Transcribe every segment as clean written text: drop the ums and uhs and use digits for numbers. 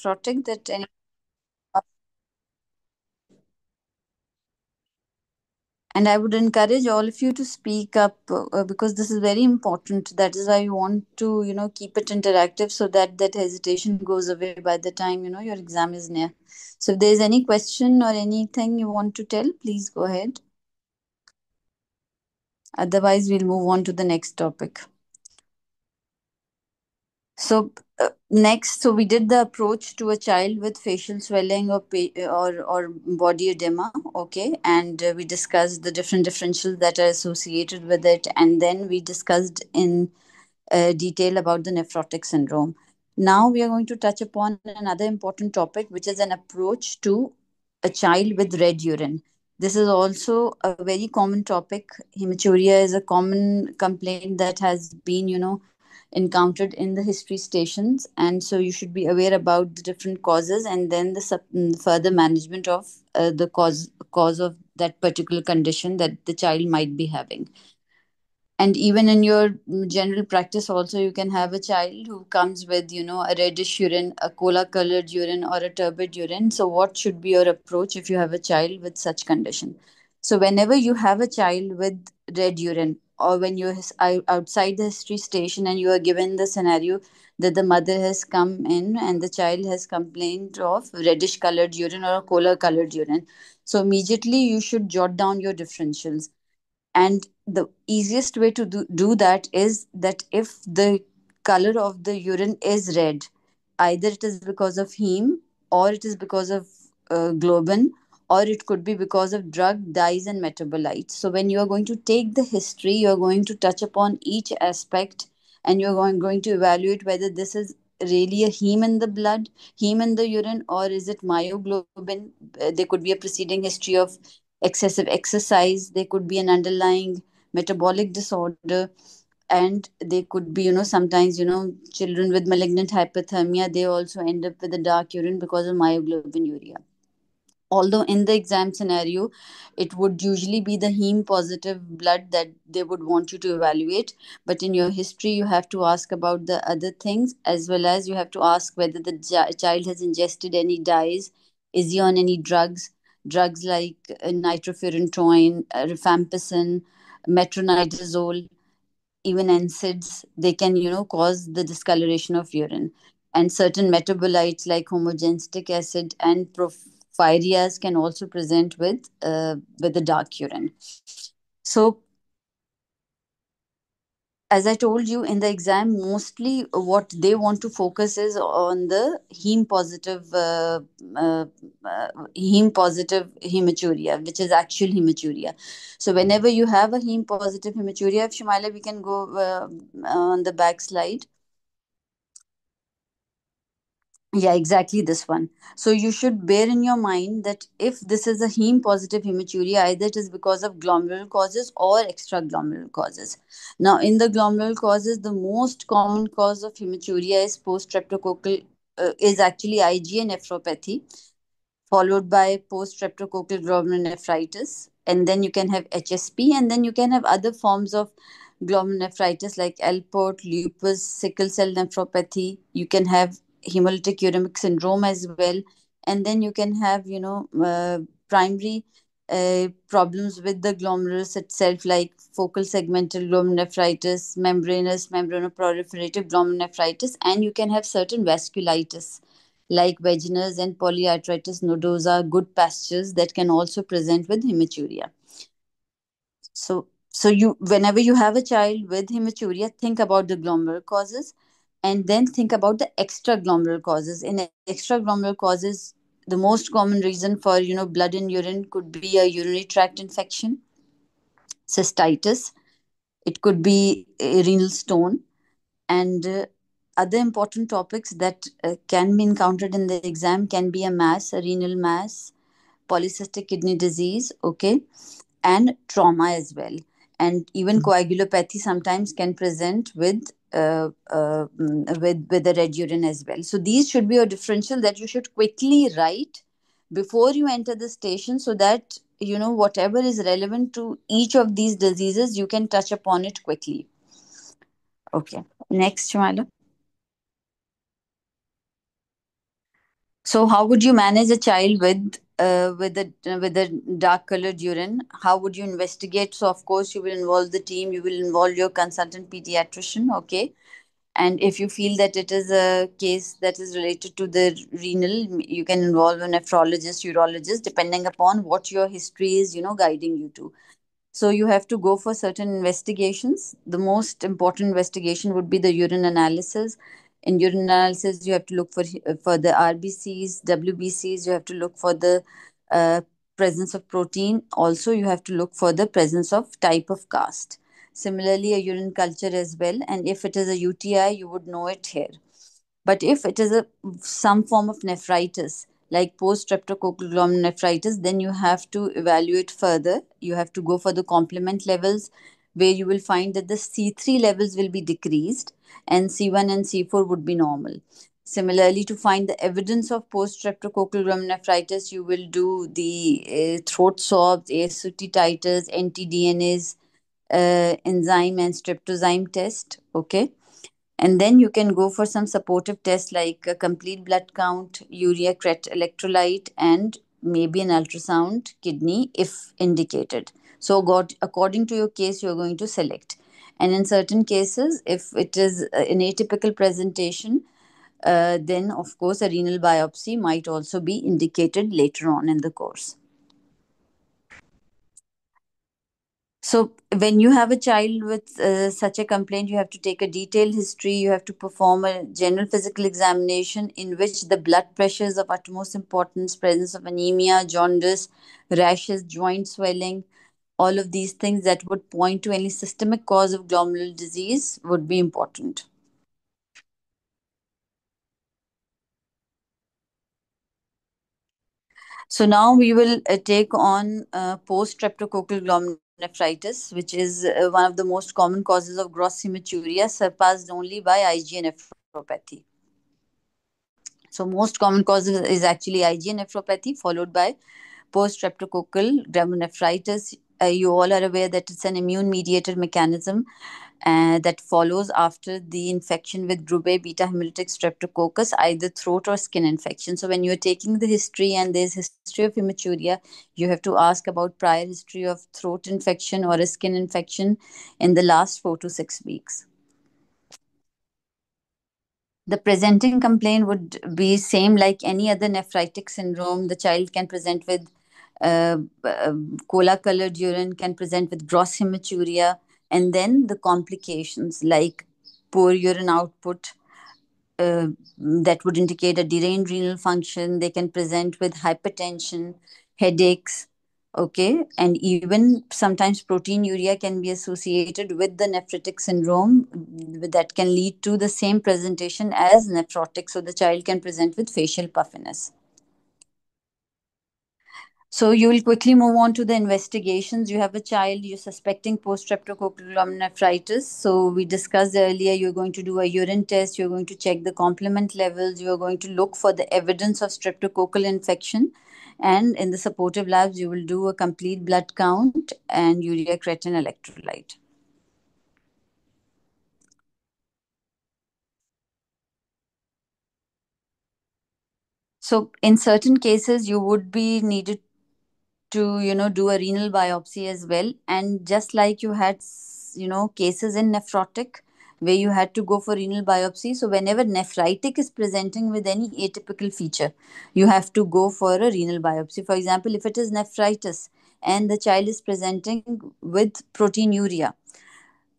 nephrotic that any. And I would encourage all of you to speak up because this is very important. That is why we want to, keep it interactive so that that hesitation goes away by the time, your exam is near. So if there's any question or anything you want to tell, please go ahead. Otherwise, we'll move on to the next topic. So next, so we did the approach to a child with facial swelling or body edema, okay, and we discussed the different differentials that are associated with it, and then we discussed in detail about the nephrotic syndrome. Now we are going to touch upon another important topic, which is an approach to a child with red urine. This is also a very common topic. Hematuria is a common complaint that has been, encountered in the history stations, and so you should be aware about the different causes and then the further management of the cause of that particular condition that the child might be having. And even in your general practice also, you can have a child who comes with, a reddish urine, a cola colored urine, or a turbid urine. So what should be your approach if you have a child with such condition? So whenever you have a child with red urine, or when you're outside the history station and you are given the scenario that the mother has come in and the child has complained of reddish colored urine or a cola colored urine, so immediately you should jot down your differentials. And the easiest way to do that is that if the color of the urine is red, either it is because of heme, or it is because of globin, or it could be because of drug, dyes, and metabolites. So when you are going to take the history, you are going to touch upon each aspect, and you're going to evaluate whether this is really a heme in the blood, heme in the urine, or is it myoglobin. There could be a preceding history of excessive exercise, there could be an underlying metabolic disorder, and they could be, sometimes, children with malignant hyperthermia, they also end up with a dark urine because of myoglobinuria. Although in the exam scenario, it would usually be the heme positive blood that they would want you to evaluate, but in your history you have to ask about the other things, as well as you have to ask whether the child has ingested any dyes, is he on any drugs like nitrofurantoin, rifampicin, metronidazole, even NSAIDs. They can, cause the discoloration of urine. And certain metabolites like homogenetic acid and porphyrias can also present with the dark urine. So as I told you, in the exam, mostly what they want to focus is on the uh, heme positive hematuria, which is actual hematuria. So whenever you have a heme positive hematuria, if Shumaila, we can go on the back slide. Yeah, exactly this one. So you should bear in your mind that if this is a heme positive hematuria, either it is because of glomerular causes or extraglomerular causes. Now, in the glomerular causes, the most common cause of hematuria is post-streptococcal, is actually IgA nephropathy, followed by post-streptococcal glomerulonephritis, and then you can have HSP, and then you can have other forms of glomerulonephritis like Alport, lupus, sickle cell nephropathy. You can have hemolytic uremic syndrome as well, and then you can have, primary problems with the glomerulus itself, like focal segmental glomerulonephritis, membranous membranoproliferative glomerulonephritis, and you can have certain vasculitis like vaginous and polyarthritis nodosa, good pastures that can also present with hematuria. So you, whenever you have a child with hematuria, think about the glomerular causes, and then think about the extraglomerular causes. In extraglomerular causes, the most common reason for, blood in urine could be a urinary tract infection, cystitis. It could be a renal stone, and other important topics that can be encountered in the exam can be a mass, a renal mass, polycystic kidney disease, okay, and trauma as well. And even coagulopathy sometimes can present with the red urine as well. So these should be a differential that you should quickly write before you enter the station, so that, whatever is relevant to each of these diseases, you can touch upon it quickly. Okay. Next, Shmala. So how would you manage a child with a dark colored urine? How would you investigate? So of course you will involve the team. You will involve your consultant pediatrician. Okay, and if you feel that it is a case that is related to the renal, you can involve a nephrologist, urologist, depending upon what your history is, guiding you to. So you have to go for certain investigations. The most important investigation would be the urine analysis. In urine analysis, you have to look for the RBCs, WBCs. You have to look for the uh, presence of protein. Also, you have to look for the presence of type of cast. Similarly, a urine culture as well. And if it is a UTI, you would know it here. But if it is some form of nephritis, like post streptococcal glomerulonephritis, then you have to evaluate further. You have to go for the complement levels, where you will find that the C3 levels will be decreased and C1 and C4 would be normal. Similarly, to find the evidence of post streptococcal glomerulonephritis, you will do the throat swabs, AST titers, ntDNAs, enzyme and streptozyme test. Okay, and then you can go for some supportive tests like a complete blood count, urea electrolyte, and maybe an ultrasound kidney if indicated. So, according to your case, you're going to select. And in certain cases, if it is an atypical presentation, then of course a renal biopsy might also be indicated later on in the course. So, when you have a child with such a complaint, you have to take a detailed history. You have to perform a general physical examination in which the blood pressure is of utmost importance, presence of anemia, jaundice, rashes, joint swelling, all of these things that would point to any systemic cause of glomerular disease would be important. So now we will take on post streptococcal glomerulonephritis, which is one of the most common causes of gross hematuria, surpassed only by IgA nephropathy. So most common cause is actually IgA nephropathy, followed by post streptococcal glomerulonephritis. You all are aware that it's an immune mediated mechanism that follows after the infection with Brubae beta hemolytic streptococcus, either throat or skin infection. So when you're taking the history and there's history of hematuria, you have to ask about prior history of throat infection or a skin infection in the last 4 to 6 weeks. The presenting complaint would be same like any other nephritic syndrome. The child can present with uh, cola colored urine, can present with gross hematuria, and then the complications like poor urine output, uh, that would indicate a deranged renal function. They can present with hypertension, headaches, okay, and even sometimes proteinuria can be associated with the nephritic syndrome that can lead to the same presentation as nephrotic. So the child can present with facial puffiness. So you will quickly move on to the investigations. You have a child, you're suspecting post-streptococcal glomerulonephritis. So we discussed earlier, you're going to do a urine test, you're going to check the complement levels, you're going to look for the evidence of streptococcal infection. And in the supportive labs, you will do a complete blood count and urea creatine electrolyte. So in certain cases, you would be needed to do a renal biopsy as well, and just like you had cases in nephrotic where you had to go for renal biopsy, so whenever nephritic is presenting with any atypical feature, you have to go for a renal biopsy. For example, if it is nephritis and the child is presenting with proteinuria,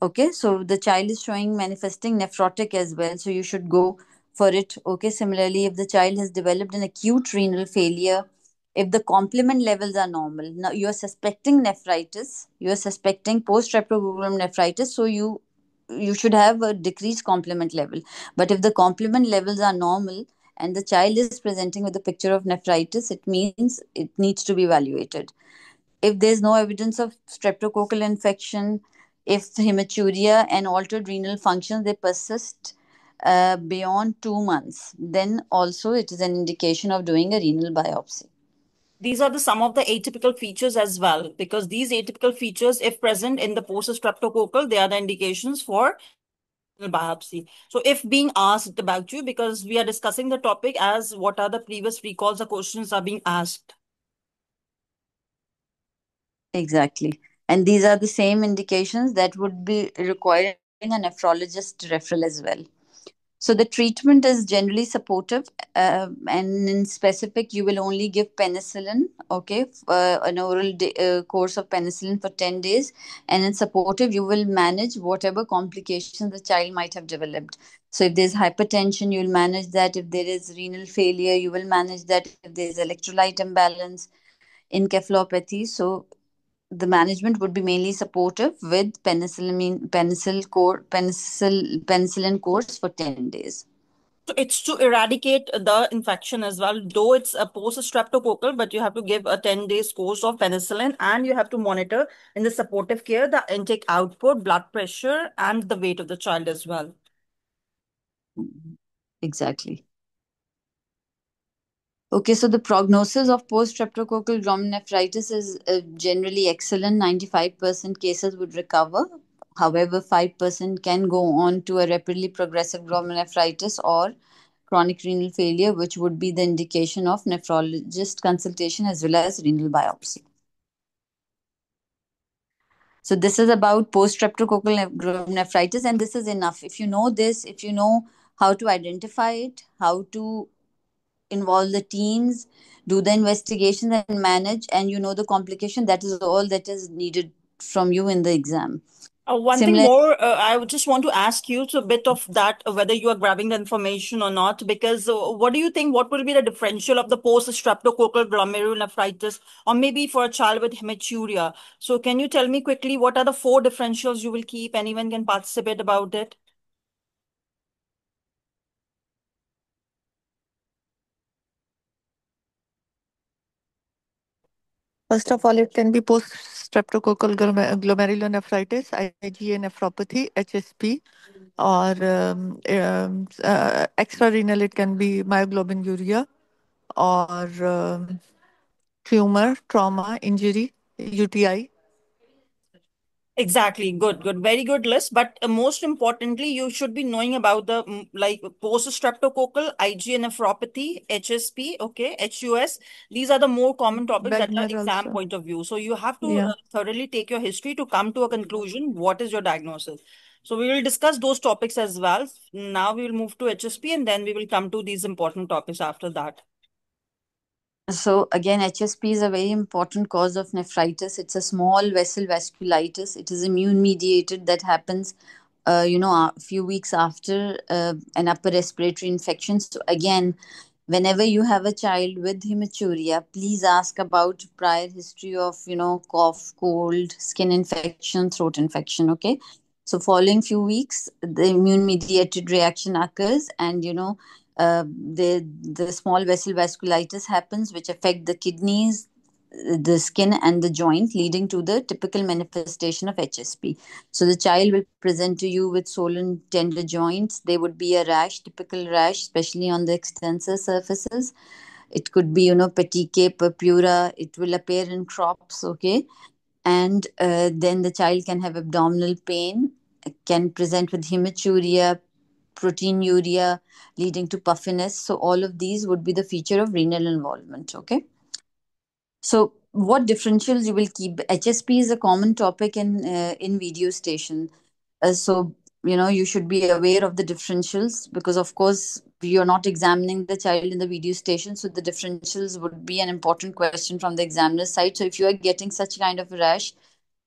okay, so the child is showing manifesting nephrotic as well, so you should go for it. Okay, similarly, if the child has developed an acute renal failure, if the complement levels are normal, now you are suspecting nephritis, you are suspecting post streptococcal nephritis, so you should have a decreased complement level. But if the complement levels are normal and the child is presenting with a picture of nephritis, it means it needs to be evaluated. If there's no evidence of streptococcal infection, if hematuria and altered renal function they persist beyond 2 months, then also it is an indication of doing a renal biopsy. These are some of the atypical features as well, because these atypical features, if present in the post streptococcal, they are the indications for Biopsy. So, if being asked about you, because we are discussing the topic as what are the previous recalls or questions are being asked. Exactly. And these are the same indications that would be requiring a nephrologist referral as well. So the treatment is generally supportive, and in specific, you will only give penicillin, okay, an oral course of penicillin for 10 days. And in supportive, you will manage whatever complications the child might have developed. So if there's hypertension, you'll manage that. If there is renal failure, you will manage that. If there's electrolyte imbalance, encephalopathy. So the management would be mainly supportive with penicillin course for 10 days. So it's to eradicate the infection as well, though it's a post-streptococcal, but you have to give a 10 days course of penicillin and you have to monitor in the supportive care the intake output, blood pressure, and the weight of the child as well. Exactly. Okay, so the prognosis of post-streptococcal glomerulonephritis is generally excellent. 95% cases would recover. However, 5% can go on to a rapidly progressive glomerulonephritis or chronic renal failure, which would be the indication of nephrologist consultation as well as renal biopsy. So this is about post-streptococcal glomerulonephritis, and this is enough. If you know this, if you know how to identify it, how to involve the teams, do the investigation and manage, and you know the complication, that is all that is needed from you in the exam. One thing Similar. more, I would just want to ask you so a bit of that, whether you are grabbing the information or not, because what do you think? What will be the differential of the post-streptococcal glomerulonephritis, or maybe for a child with hematuria? So, can you tell me quickly what are the four differentials you will keep? Anyone can participate about it. First of all, it can be post-streptococcal glomerulonephritis, IgA nephropathy, HSP, or extrarenal, it can be myoglobinuria, or tumor, trauma, injury, UTI. Exactly. Good, good. Very good list. But most importantly, you should be knowing about the like post-streptococcal, IgA nephropathy, HSP, okay, HUS. These are the more common topics that are Wegener exam also. point of view. So you have to Yeah. thoroughly take your history to come to a conclusion. What is your diagnosis? So we will discuss those topics as well. Now we will move to HSP and then we will come to these important topics after that. So again, HSP is a very important cause of nephritis. It's a small vessel vasculitis. It is immune mediated that happens, a few weeks after an upper respiratory infection. So again, whenever you have a child with hematuria, please ask about prior history of, cough, cold, skin infection, throat infection. Okay. So following few weeks, the immune mediated reaction occurs, and the small vessel vasculitis happens, which affect the kidneys, the skin, and the joint, leading to the typical manifestation of HSP. So the child will present to you with swollen tender joints. There would be a rash, typical rash, especially on the extensor surfaces. It could be, petechia, purpura. It will appear in crops, okay? And then the child can have abdominal pain, can present with hematuria, proteinuria, leading to puffiness. So all of these would be the feature of renal involvement, okay? So, what differentials you will keep? HSP is a common topic in video station. So you should be aware of the differentials, because of course you're not examining the child in the video station. So the differentials would be an important question from the examiner's side. So if you are getting such kind of a rash,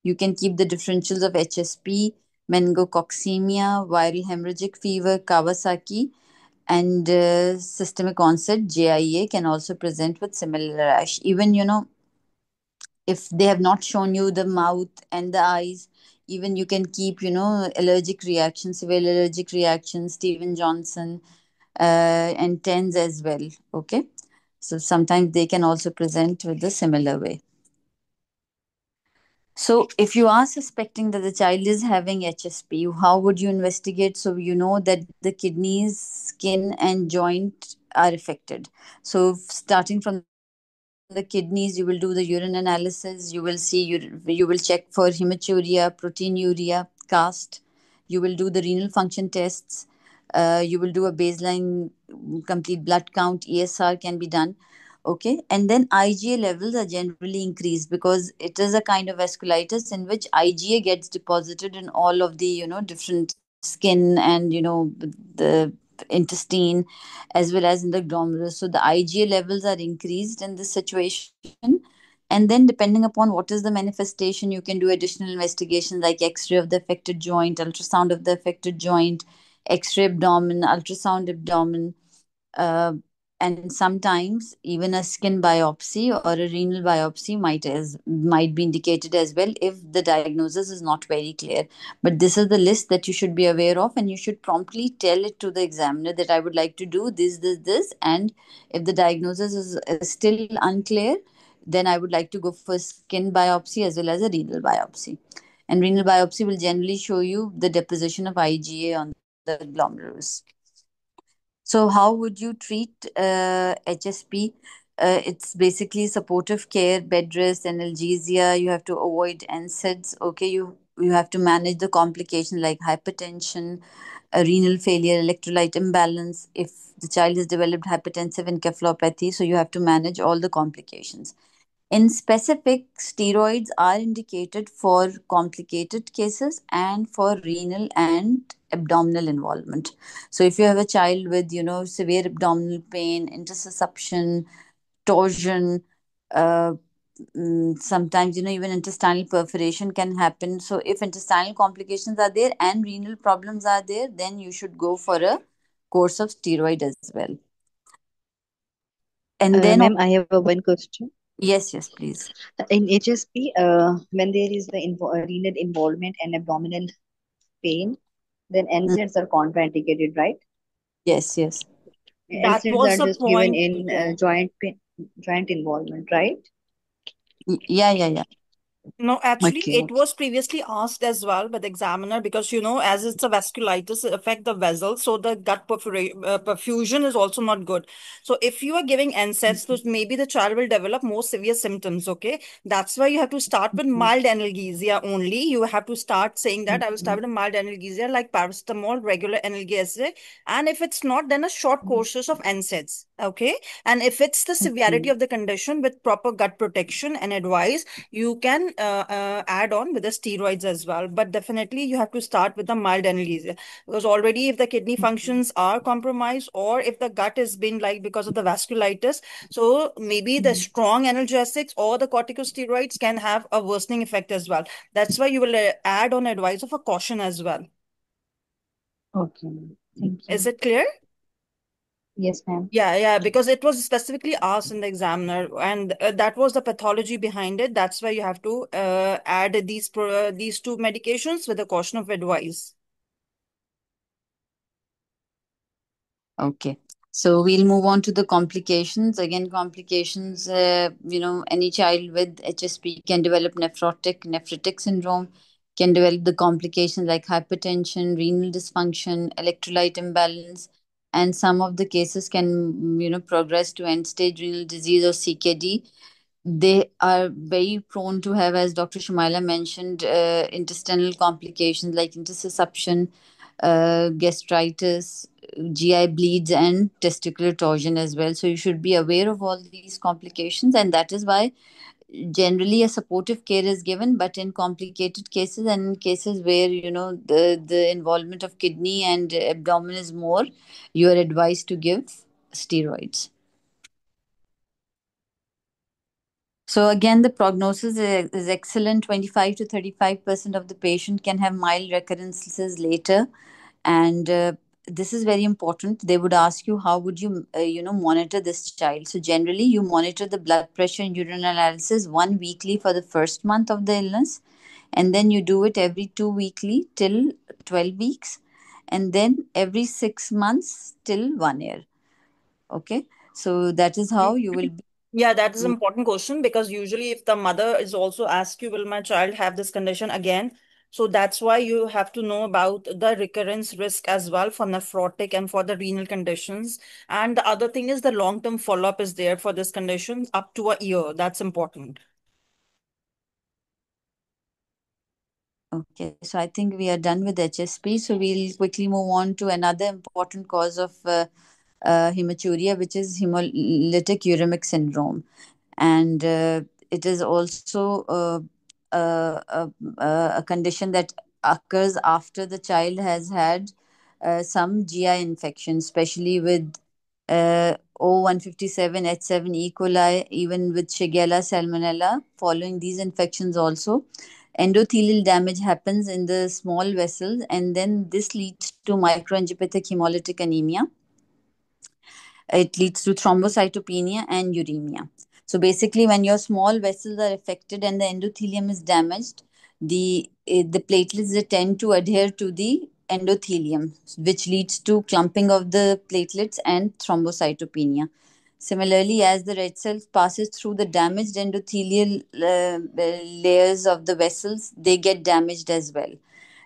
you can keep the differentials of HSP, meningococcemia, viral hemorrhagic fever, Kawasaki, and systemic onset JIA can also present with similar rash. Even if they have not shown you the mouth and the eyes, even you can keep allergic reactions, severe allergic reactions, Steven Johnson, and TENS as well. Okay, so sometimes they can also present with a similar way. So if you are suspecting that the child is having HSP, how would you investigate so you know that the kidneys, skin, and joint are affected? So starting from the kidneys, you will do the urine analysis. You will check for hematuria, proteinuria, cast. You will do the renal function tests. You will do a baseline complete blood count. ESR can be done. Okay, and then IgA levels are generally increased because it is a kind of vasculitis in which IgA gets deposited in all of the different skin and the intestine as well as in the glomerulus. So the IgA levels are increased in this situation. And then, depending upon what is the manifestation, you can do additional investigations like X ray of the affected joint, ultrasound of the affected joint, X ray abdomen, ultrasound abdomen, uh, and sometimes even a skin biopsy or a renal biopsy might be indicated as well if the diagnosis is not very clear. But this is the list that you should be aware of, and you should promptly tell it to the examiner that I would like to do this, and if the diagnosis is still unclear, then I would like to go for skin biopsy as well as a renal biopsy. And renal biopsy will generally show you the deposition of IgA on the glomerulus. So, how would you treat HSP? It's basically supportive care, bed rest, analgesia. You have to avoid NSAIDs. Okay, you have to manage the complications like hypertension, renal failure, electrolyte imbalance. If the child has developed hypertensive encephalopathy, so you have to manage all the complications. In specific, steroids are indicated for complicated cases and for renal and abdominal involvement. So if you have a child with, severe abdominal pain, intussusception, torsion, uh, sometimes, even intestinal perforation can happen. So if intestinal complications are there and renal problems are there, then you should go for a course of steroid as well. And then, Ma'am, I have a one question. yes, yes, please. In HSP, when there is the renal involvement and abdominal pain, then Mm, NSAIDs are contraindicated, right? yes, yes. That NSAIDs was are the just given point. in Yeah. joint pain, joint involvement, right? Yeah, yeah, yeah. No, actually, Okay, it okay. was previously asked as well by the examiner because, as it's a vasculitis, it affect the vessels, so the perfusion is also not good. So if you are giving NSAIDs, so maybe the child will develop more severe symptoms, okay? That's why you have to start with Okay. mild analgesia only. You have to start saying that I will start Okay. with a mild analgesia like paracetamol, regular analgesia, and if it's not, then a short courses of NSAIDs, okay? And if it's the severity Okay. of the condition with proper gut protection and advice, you can add on with the steroids as well, but definitely you have to start with the mild analgesia because already if the kidney Okay. functions are compromised or if the gut has been like because of the vasculitis, so maybe the Mm. strong analgesics or the corticosteroids can have a worsening effect as well. That's why you will add on advice of a caution as well. Okay, ma'am. Thank Is you. it clear? Yes, ma'am. Yeah, yeah, because it was specifically asked in the examiner, and that was the pathology behind it. That's why you have to add these two medications with a caution of advice. Okay. So we'll move on to the complications. Again, complications, any child with HSP can develop nephrotic syndrome, can develop the complications like hypertension, renal dysfunction, electrolyte imbalance, and some of the cases can, progress to end stage renal disease or CKD. They are very prone to have, as Dr. Shumaila mentioned, intestinal complications like intussusception, gastritis, GI bleeds, and testicular torsion as well. So you should be aware of all these complications, and that is why generally a supportive care is given. But in complicated cases and in cases where the involvement of kidney and abdomen is more, you are advised to give steroids. So again, the prognosis is excellent. 25 to 35% of the patient can have mild recurrences later, and this is very important. They would ask you how would you monitor this child. So generally, you monitor the blood pressure and urine analysis one weekly for the first month of the illness, and then you do it every 2 weekly till 12 weeks, and then every 6 months till 1 year. Okay, so that is how you will be. Yeah, that is an important question because usually if the mother is also asked you, will my child have this condition again? So that's why you have to know about the recurrence risk as well for nephrotic and for the renal conditions. And the other thing is the long-term follow-up is there for this condition up to a year. That's important. Okay, so I think we are done with HSP. So we'll quickly move on to another important cause of hematuria, which is hemolytic uremic syndrome. And it is also a condition that occurs after the child has had some GI infection, especially with O157 H7 E. coli, even with Shigella salmonella. Following these infections, also endothelial damage happens in the small vessels, and then this leads to microangiopathic hemolytic anemia. It leads to thrombocytopenia and uremia. So basically, when your small vessels are affected and the endothelium is damaged, the platelets, they tend to adhere to the endothelium, which leads to clumping of the platelets and thrombocytopenia. Similarly, as the red cell passes through the damaged endothelial layers of the vessels, they get damaged as well,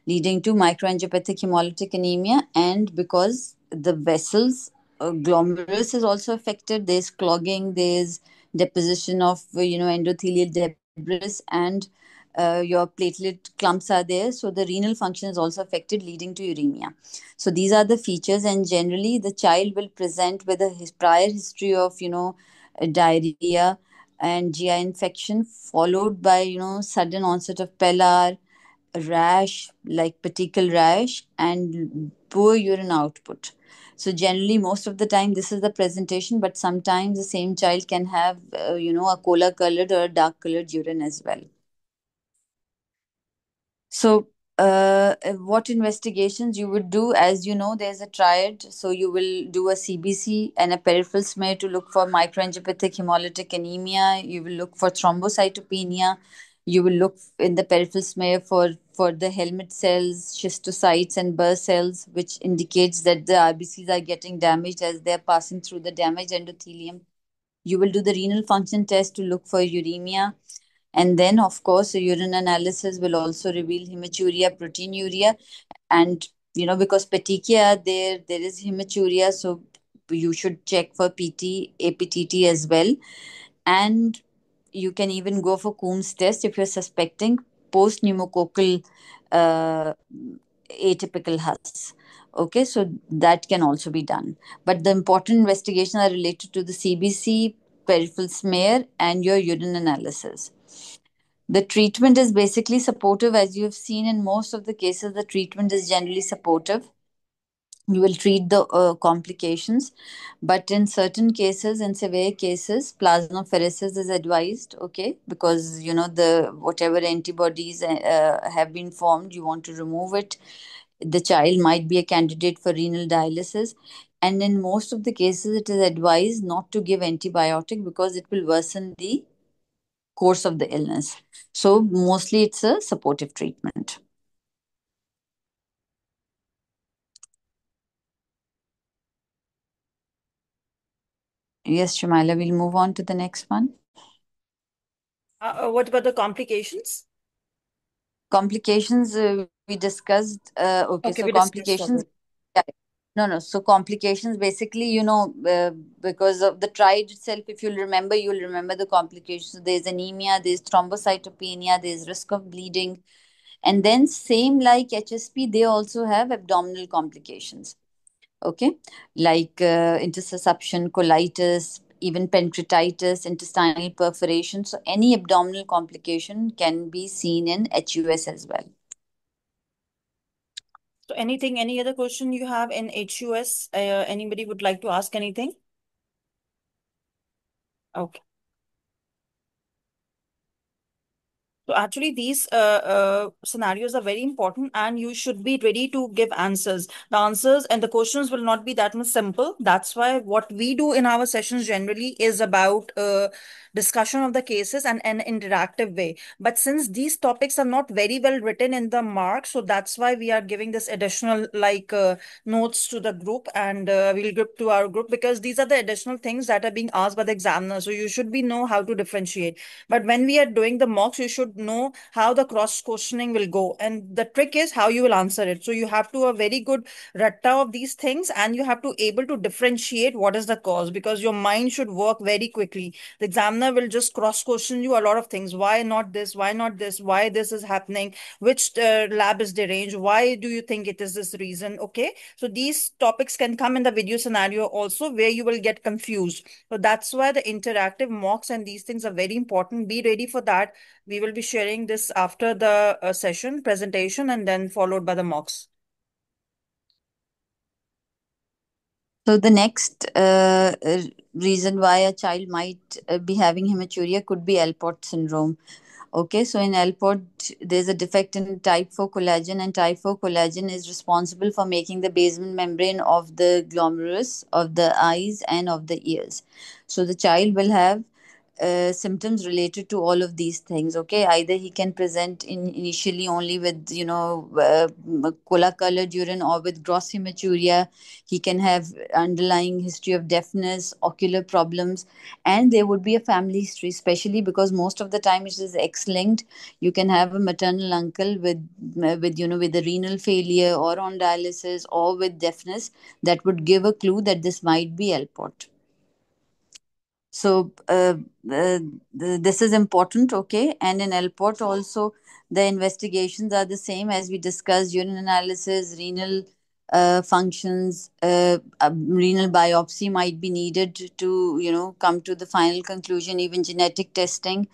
leading to microangiopathic hemolytic anemia. And because the vessels glomerulus is also affected, there's clogging, there's deposition of endothelial debris, and your platelet clumps are there, so the renal function is also affected, leading to uremia. So these are the features, and generally the child will present with a prior history of diarrhea and GI infection, followed by sudden onset of pallor, rash, like petechial rash, and poor urine output. So generally, most of the time, this is the presentation, but sometimes the same child can have, a cola colored or a dark colored urine as well. So, what investigations you would do? As you know, there's a triad. So, you will do a CBC and a peripheral smear to look for microangiopathic hemolytic anemia. You will look for thrombocytopenia. You will look in the peripheral smear for the helmet cells, schistocytes, and Burr cells, which indicates that the RBCs are getting damaged as they're passing through the damaged endothelium. You will do the renal function test to look for uremia, and then, of course, a urine analysis will also reveal hematuria, proteinuria, and because petechia there is hematuria, so you should check for PT, APTT as well, and you can even go for Coombs test if you're suspecting post pneumococcal uh, atypical Hus. Okay, so that can also be done. But the important investigations are related to the CBC, peripheral smear, and your urine analysis. The treatment is basically supportive, as you have seen in most of the cases. The treatment is generally supportive. You will treat the complications, but in certain cases, in severe cases, plasmapheresis is advised. Okay, because the whatever antibodies have been formed, you want to remove it. The child might be a candidate for renal dialysis, and in most of the cases, it is advised not to give antibiotic because it will worsen the course of the illness. So mostly it's a supportive treatment. Yes, Shumila, we'll move on to the next one. What about the complications? Complications we discussed. Okay, Okay, so we discussed complications. already. Yeah, no. So complications basically, because of the triad itself, if you'll remember the complications. So there's anemia, there's thrombocytopenia, there's risk of bleeding. And then same like HSP, they also have abdominal complications. Okay, like intussusception, colitis, even pancreatitis, intestinal perforation. So any abdominal complication can be seen in HUS as well. So any other question you have in HUS? Anybody would like to ask anything? Okay. So actually, these scenarios are very important, and you should be ready to give answers. The answers and the questions will not be that much simple. That's why what we do in our sessions generally is about discussion of the cases and an interactive way. But since these topics are not very well written in the mark, so that's why we are giving this additional notes to the group, and we'll give to our group because these are the additional things that are being asked by the examiner. So you should be know how to differentiate. But when we are doing the mocks, you should know how the cross questioning will go, and the trick is how you will answer it. So you have to a very good ratta of these things, and you have to able to differentiate what is the cause, because your mind should work very quickly. The examiner will just cross question you a lot of things. Why not this? Why not this? Why this is happening? Which lab is deranged? Why do you think it is this reason? Okay, so these topics can come in the video scenario also, where you will get confused. So that's why the interactive mocks and these things are very important. Be ready for that. We will be sharing this after the session presentation, and then followed by the mocks. So the next reason why a child might be having hematuria could be Alport syndrome. Okay, so in Alport, there's a defect in type 4 collagen, and type 4 collagen is responsible for making the basement membrane of the glomerulus of the eyes and of the ears. So the child will have symptoms related to all of these things. Okay, either he can present initially only with cola colored urine, or with gross hematuria. He can have underlying history of deafness, ocular problems, and there would be a family history, especially because most of the time it is X linked. You can have a maternal uncle with a renal failure, or on dialysis, or with deafness, that would give a clue that this might be Alport. So this is important, okay? And in Alport also, the investigations are the same as we discussed: urine analysis, renal functions, renal biopsy might be needed to come to the final conclusion, even genetic testing,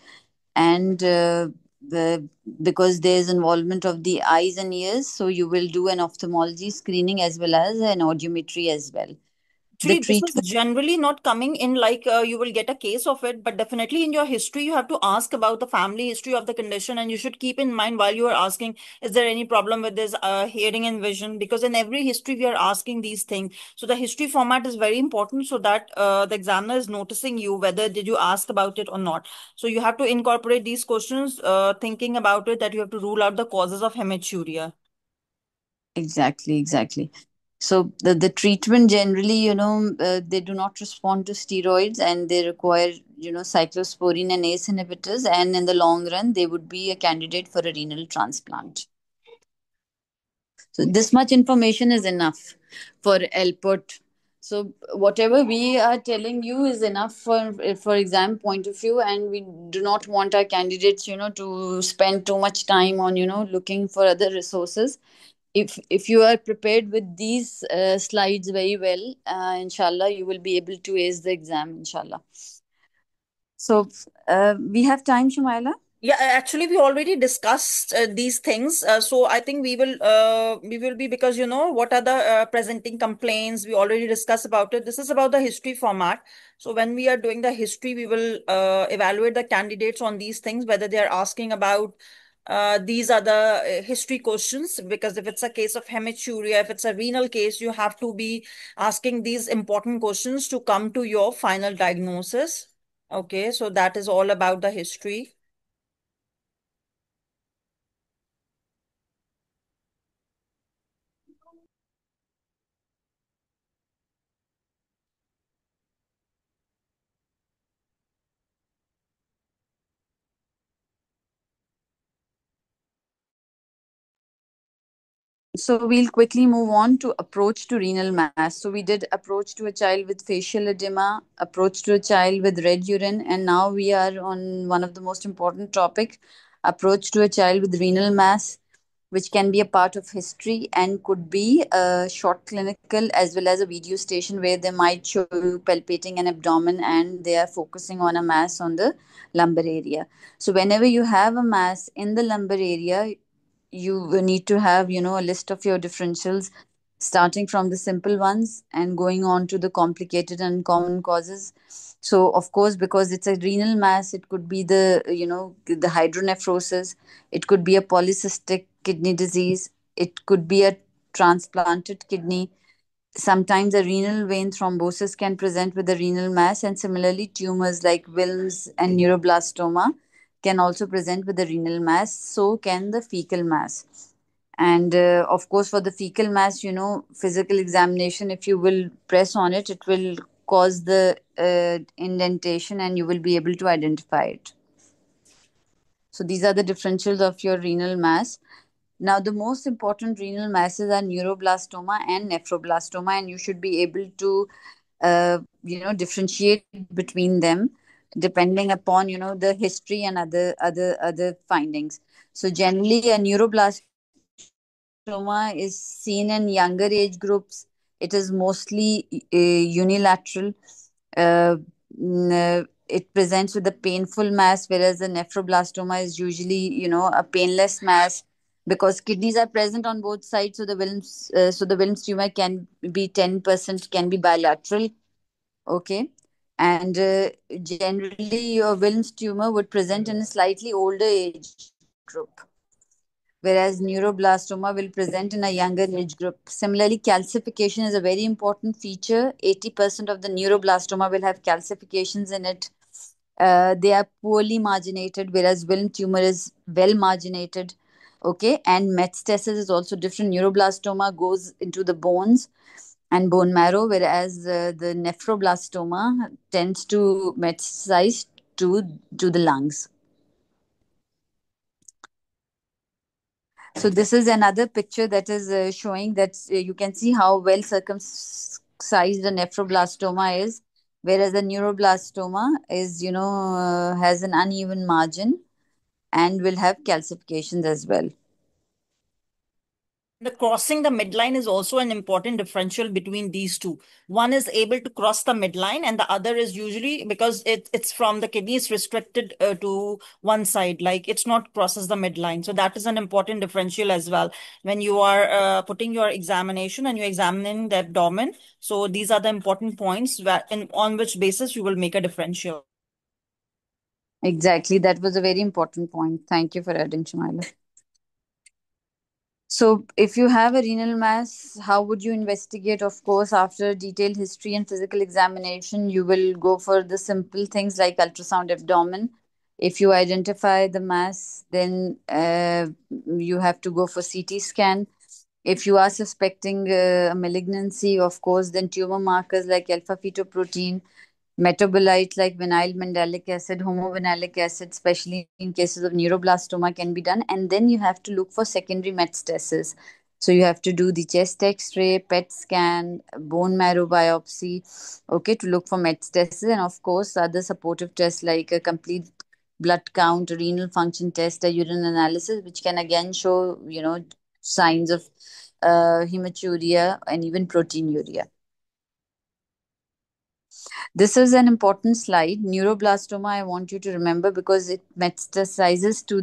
and the because there's involvement of the eyes and ears, so you will do an ophthalmology screening as well as an audiometry as well. The Actually, this is treatment. generally not coming in like you will get a case of it, but definitely in your history, you have to ask about the family history of the condition, and you should keep in mind while you are asking, is there any problem with this hearing and vision? Because in every history, we are asking these things. So the history format is very important, so that the examiner is noticing you whether did you ask about it or not. So you have to incorporate these questions, thinking about it, that you have to rule out the causes of hematuria. Exactly, exactly. So the treatment generally, they do not respond to steroids, and they require, cyclosporine and ACE inhibitors. And in the long run, they would be a candidate for a renal transplant. So this much information is enough for Alport. So whatever we are telling you is enough for exam point of view, and we do not want our candidates, to spend too much time on, looking for other resources. If you are prepared with these slides very well, inshallah, you will be able to ace the exam, inshallah. So we have time, Shumaila. Yeah, actually, we already discussed these things. So I think we will be, because what are the presenting complaints? We already discussed about it. This is about the history format. So when we are doing the history, we will evaluate the candidates on these things, whether they are asking about these are the history questions. Because if it's a case of hematuria, if it's a renal case, you have to be asking these important questions to come to your final diagnosis. Okay, so that is all about the history. So we'll quickly move on to approach to renal mass. So we did approach to a child with facial edema, approach to a child with red urine, and now we are on one of the most important topic: approach to a child with renal mass, which can be a part of history and could be a short clinical as well as a video station, where they might show you palpating an abdomen and they are focusing on a mass on the lumbar area. So whenever you have a mass in the lumbar area, you will need to have, a list of your differentials, starting from the simple ones and going on to the complicated and common causes. So of course, because it's a renal mass, it could be the hydronephrosis, it could be a polycystic kidney disease, it could be a transplanted kidney. Sometimes a renal vein thrombosis can present with a renal mass, and similarly, tumors like Wilms and neuroblastoma can also present with a renal mass. So can the fecal mass. And of course, for the fecal mass, physical examination, if you will press on it, it will cause the indentation and you will be able to identify it. So these are the differentials of your renal mass. Now, the most important renal masses are neuroblastoma and nephroblastoma, and you should be able to, differentiate between them depending upon, the history and other findings. So generally, a neuroblastoma is seen in younger age groups. It is mostly unilateral. It presents with a painful mass, whereas the nephroblastoma is usually, a painless mass because kidneys are present on both sides. So the Wilms tumor can be 10%, can be bilateral. Okay. And generally, your Wilms tumor would present in a slightly older age group, whereas neuroblastoma will present in a younger age group. Similarly, calcification is a very important feature. 80% of the neuroblastoma will have calcifications in it. They are poorly marginated, whereas Wilm tumor is well marginated. Okay, and metastasis is also different. Neuroblastoma goes into the bones and bone marrow, whereas the nephroblastoma tends to metastasize to the lungs. So this is another picture that is showing that you can see how well circumcised the nephroblastoma is, whereas the neuroblastoma is, has an uneven margin and will have calcifications as well. And the crossing the midline is also an important differential between these two. One is able to cross the midline, and the other is usually because it's from the kidney, it's restricted to one side, like it's not crosses the midline. So that is an important differential as well when you are putting your examination and you're examining the abdomen. So these are the important points on which basis you will make a differential. Exactly. That was a very important point. Thank you for adding, Shamila. So, if you have a renal mass, how would you investigate? Of course, after detailed history and physical examination, you will go for the simple things like ultrasound abdomen. If you identify the mass, then you have to go for CT scan. If you are suspecting a malignancy, of course, then tumor markers like alpha fetoprotein, metabolites like vinyl mandelic acid, homovinyllic acid, especially in cases of neuroblastoma, can be done. And then you have to look for secondary metastasis. So you have to do the chest X-ray, PET scan, bone marrow biopsy, okay, to look for metastasis, and of course other supportive tests like a complete blood count, a renal function test, a urine analysis, which can again show, signs of hematuria and even proteinuria. This is an important slide. Neuroblastoma, I want you to remember because it metastasizes to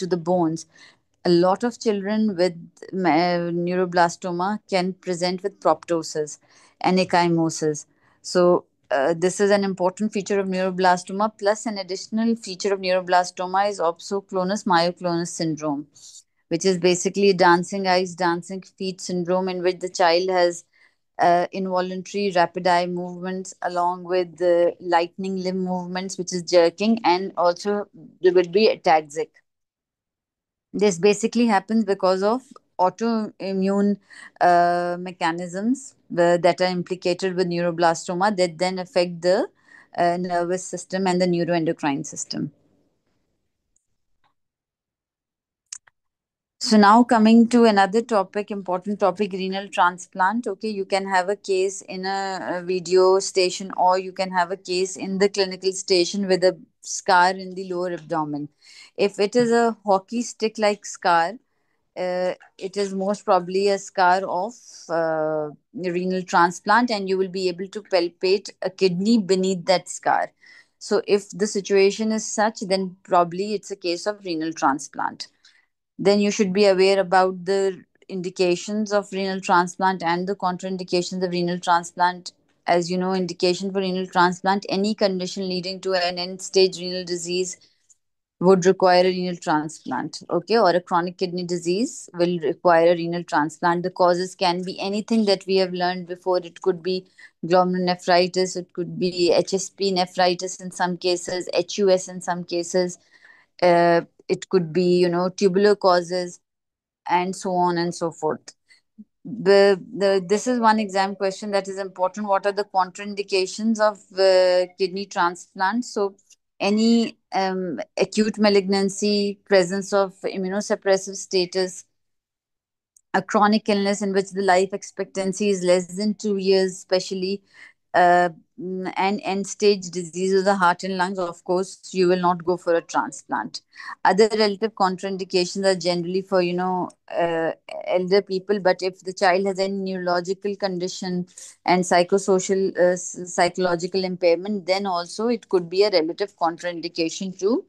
the bones. A lot of children with neuroblastoma can present with proptosis and ecchymosis. So this is an important feature of neuroblastoma. Plus, an additional feature of neuroblastoma is opsoclonus myoclonus syndrome, which is basically dancing eyes, dancing feet syndrome, in which the child has involuntary rapid eye movements along with the lightning limb movements, which is jerking, and also there will be ataxic. This basically happens because of autoimmune mechanisms that are implicated with neuroblastoma that then affect the nervous system and the neuroendocrine system. So now coming to another topic, important topic, renal transplant. Okay, you can have a case in a video station, or you can have a case in the clinical station with a scar in the lower abdomen. If it is a hockey stick like scar, it is most probably a scar of renal transplant, and you will be able to palpate a kidney beneath that scar. So if the situation is such, then probably it's a case of renal transplant. Then you should be aware about the indications of renal transplant and the contraindications of renal transplant. As you know, indication for renal transplant, any condition leading to an end stage renal disease would require a renal transplant, okay, or a chronic kidney disease will require a renal transplant. The causes can be anything that we have learned before. It could be glomerulonephritis, it could be HSP nephritis in some cases, HUS in some cases, it could be, tubular causes, and so on and so forth. This is one exam question that is important. What are the contraindications of kidney transplant? So any acute malignancy, presence of immunosuppressive status, a chronic illness in which the life expectancy is less than 2 years, especially uh, and end stage disease of the heart and lungs, of course, you will not go for a transplant. Other relative contraindications are generally for, elder people, but if the child has any neurological condition and psychosocial, psychological impairment, then also it could be a relative contraindication to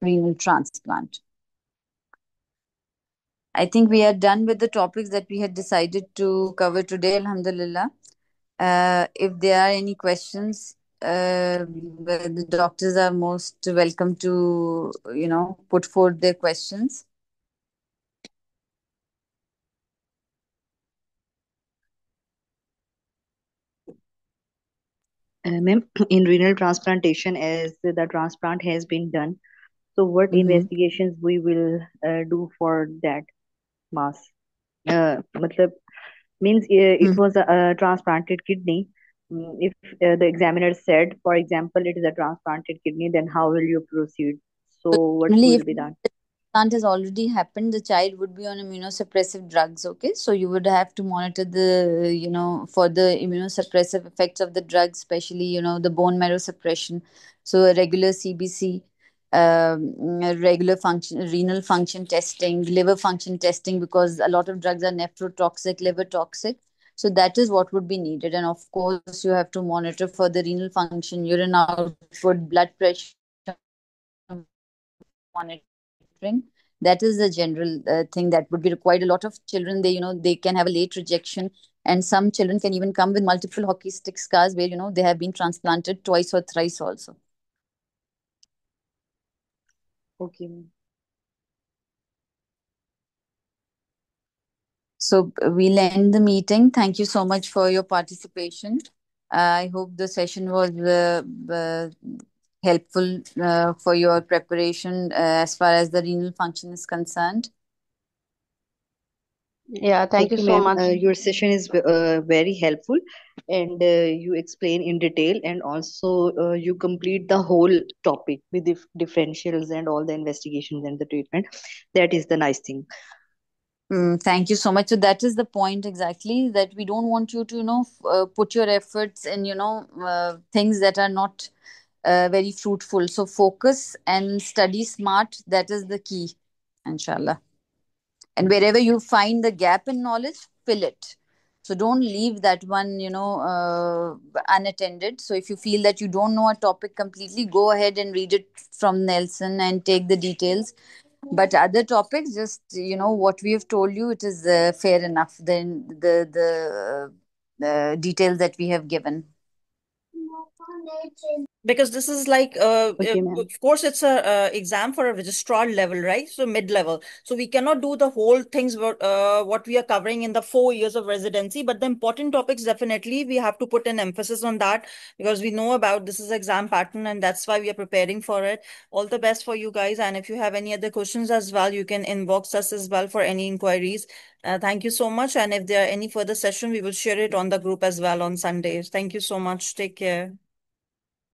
renal transplant. I think we are done with the topics that we had decided to cover today, Alhamdulillah. If there are any questions, the doctors are most welcome to, put forth their questions. Ma'am, in renal transplantation, as the transplant has been done, so what Mm-hmm. investigations we will do for that mass? Matlab, means it was a transplanted kidney. If the examiner said, for example, it is a transplanted kidney, then how will you proceed? So So what generally, will if be done? transplant has already happened, the child would be on immunosuppressive drugs. Okay, so you would have to monitor the, for the immunosuppressive effects of the drugs, especially, the bone marrow suppression. So a regular CBC, a regular function, renal function testing, liver function testing, because a lot of drugs are nephrotoxic, liver toxic. So that is what would be needed. And of course, you have to monitor for the renal function, urine output, blood pressure monitoring. That is the general thing that would be required. A lot of children, they can have a late rejection, and some children can even come with multiple hockey stick scars where they have been transplanted twice or thrice also. Okay, ma'am. So we'll end the meeting. Thank you so much for your participation. I hope the session was helpful for your preparation as far as the renal function is concerned. Yeah, thank you Okay, so ma'am. much. Your session is very helpful, and you explain in detail, and also you complete the whole topic with the differentials and all the investigations and the treatment. That is the nice thing. Thank you so much. So that is the point exactly, that we don't want you to, put your efforts in, things that are not very fruitful. So focus and study smart. That is the key, inshallah. And wherever you find the gap in knowledge, fill it. So don't leave that one, unattended. So if you feel that you don't know a topic completely, go ahead and read it from Nelson and take the details. But other topics, just what we have told you, it is fair enough. Then the details that we have given. Because this is like Okay, ma'am. of course it's a exam for a registrar level, right? So mid level, so we cannot do the whole things what we are covering in the 4 years of residency, but the important topics definitely we have to put an emphasis on that, because we know about this is exam pattern, and that's why we are preparing for it. All the best for you guys, and if you have any other questions as well, you can inbox us as well for any inquiries. Thank you so much, and if there are any further session, we will share it on the group as well on Sundays. Thank you so much. Take care.